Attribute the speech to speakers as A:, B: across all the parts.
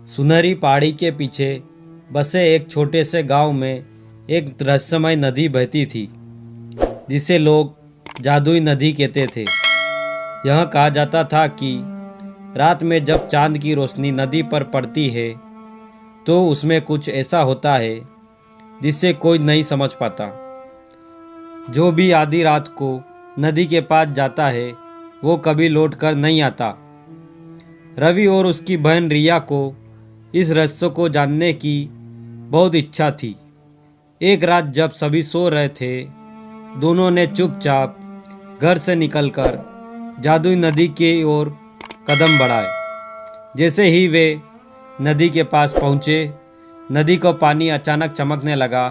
A: सुनहरी पहाड़ी के पीछे बसे एक छोटे से गांव में एक रहस्यमय नदी बहती थी, जिसे लोग जादुई नदी कहते थे। यह कहा जाता था कि रात में जब चांद की रोशनी नदी पर पड़ती है तो उसमें कुछ ऐसा होता है जिससे कोई नहीं समझ पाता। जो भी आधी रात को नदी के पास जाता है वो कभी लौट कर नहीं आता। रवि और उसकी बहन रिया को इस रहस्य को जानने की बहुत इच्छा थी। एक रात जब सभी सो रहे थे, दोनों ने चुपचाप घर से निकलकर जादुई नदी की ओर कदम बढ़ाए। जैसे ही वे नदी के पास पहुँचे, नदी का पानी अचानक चमकने लगा।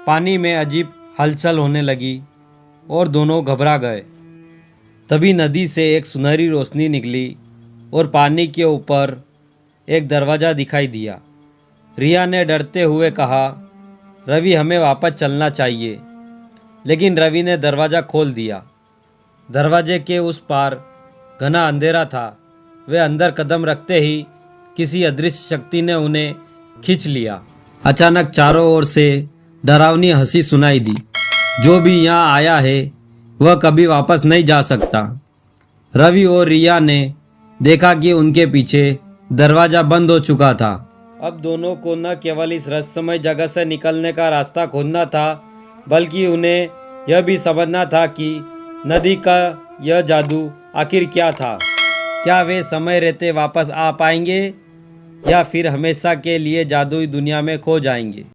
A: पानी में अजीब हलचल होने लगी और दोनों घबरा गए। तभी नदी से एक सुनहरी रोशनी निकली और पानी के ऊपर एक दरवाज़ा दिखाई दिया। रिया ने डरते हुए कहा, रवि हमें वापस चलना चाहिए। लेकिन रवि ने दरवाज़ा खोल दिया। दरवाजे के उस पार घना अंधेरा था। वे अंदर कदम रखते ही किसी अदृश्य शक्ति ने उन्हें खींच लिया। अचानक चारों ओर से डरावनी हंसी सुनाई दी। जो भी यहाँ आया है वह कभी वापस नहीं जा सकता। रवि और रिया ने देखा कि उनके पीछे दरवाज़ा बंद हो चुका था। अब दोनों को न केवल इस रहस्यमय जगह से निकलने का रास्ता खोजना था, बल्कि उन्हें यह भी समझना था कि नदी का यह जादू आखिर क्या था। क्या वे समय रहते वापस आ पाएंगे या फिर हमेशा के लिए जादुई दुनिया में खो जाएंगे।